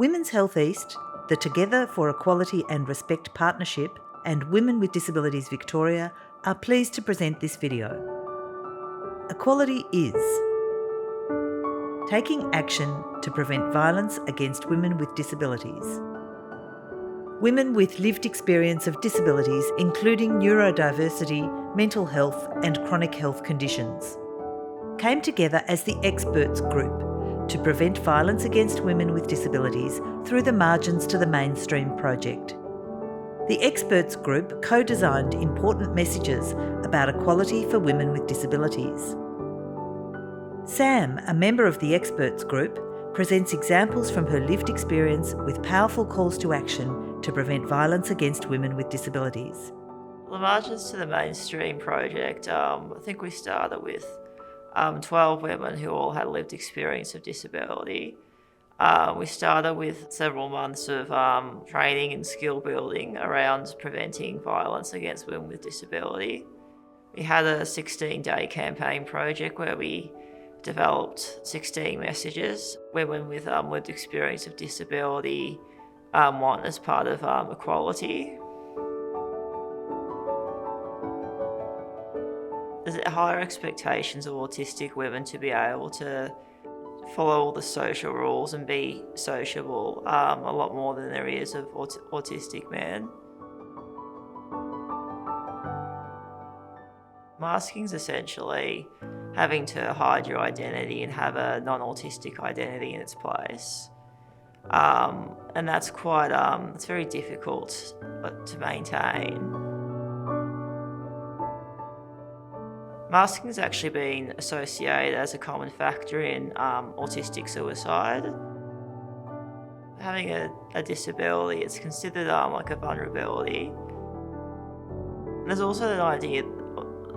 Women's Health East, the Together for Equality and Respect Partnership, and Women with Disabilities Victoria are pleased to present this video. Equality is taking action to prevent violence against women with disabilities. Women with lived experience of disabilities, including neurodiversity, mental health and chronic health conditions, came together as the Experts Group to prevent violence against women with disabilities through the Margins to the Mainstream project. The Experts Group co-designed important messages about equality for women with disabilities. Sam, a member of the Experts Group, presents examples from her lived experience with powerful calls to action to prevent violence against women with disabilities. The Margins to the Mainstream project, I think we started with 12 women who all had lived experience of disability. We started with several months of training and skill building around preventing violence against women with disability. We had a 16-day campaign project where we developed 16 messages women with lived experience of disability want as part of equality. There's higher expectations of autistic women to be able to follow all the social rules and be sociable a lot more than there is of autistic men. Masking is essentially having to hide your identity and have a non-autistic identity in its place. And that's quite, it's very difficult to maintain. Masking has actually been associated as a common factor in autistic suicide. Having a disability, it's considered like a vulnerability. And there's also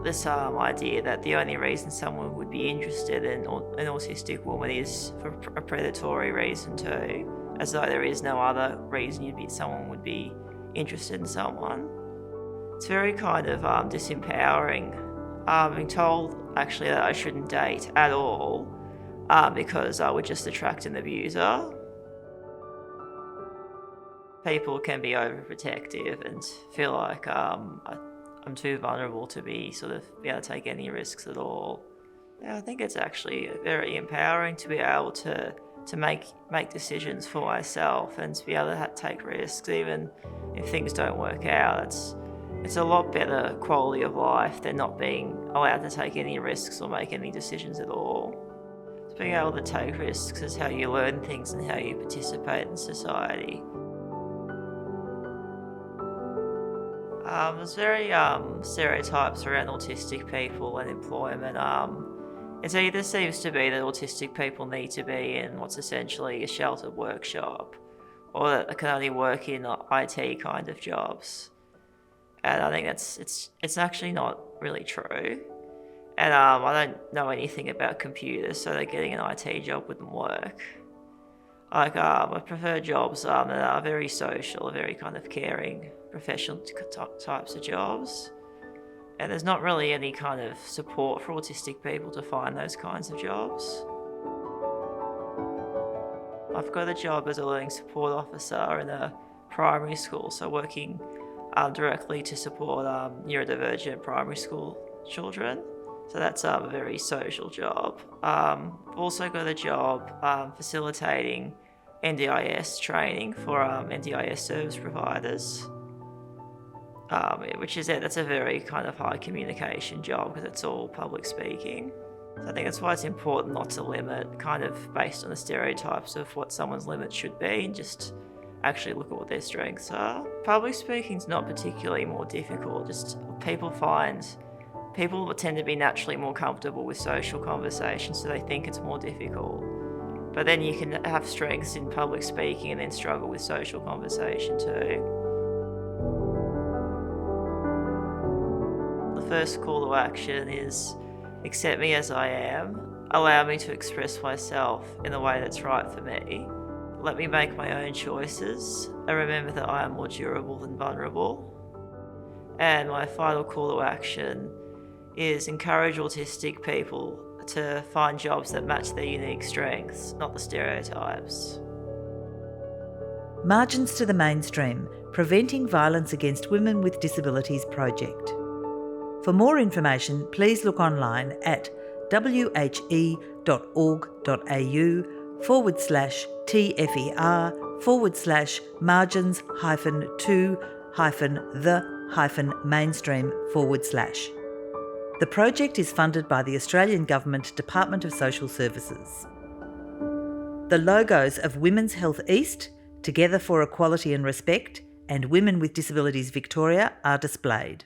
this idea that the only reason someone would be interested in an autistic woman is for a predatory reason too, as though there is no other reason someone would be interested in someone. It's very kind of disempowering. Being told actually that I shouldn't date at all because I would just attract an abuser. People can be overprotective and feel like I'm too vulnerable to be able to take any risks at all. Yeah, I think it's actually very empowering to be able to make decisions for myself and to be able to take risks, even if things don't work out. It's a lot better quality of life than not being allowed to take any risks or make any decisions at all. So being able to take risks is how you learn things and how you participate in society. There's very stereotypes around autistic people and employment. It either seems to be that autistic people need to be in what's essentially a sheltered workshop, or that they can only work in IT kind of jobs. And I think it's actually not really true. And I don't know anything about computers, so that getting an IT job wouldn't work. I prefer jobs that are very social, very kind of caring, professional types of jobs. And there's not really any kind of support for autistic people to find those kinds of jobs. I've got a job as a learning support officer in a primary school, so working directly to support neurodivergent primary school children. So that's a very social job. I've also got a job facilitating NDIS training for NDIS service providers, that's a very kind of high communication job because it's all public speaking. So I think that's why it's important not to limit kind of based on the stereotypes of what someone's limit should be, and just actually look at what their strengths are. Public speaking's not particularly more difficult, just people tend to be naturally more comfortable with social conversations, so they think it's more difficult. But then you can have strengths in public speaking and then struggle with social conversation too. The first call to action is accept me as I am, allow me to express myself in the way that's right for me. Let me make my own choices and remember that I am more durable than vulnerable. And my final call to action is encourage autistic people to find jobs that match their unique strengths, not the stereotypes. Margins to the Mainstream, Preventing Violence Against Women with Disabilities project. For more information, please look online at whe.org.au/TFER/margins-to-the-mainstream/. The project is funded by the Australian Government Department of Social Services. The logos of Women's Health East, Together for Equality and Respect, and Women with Disabilities Victoria are displayed.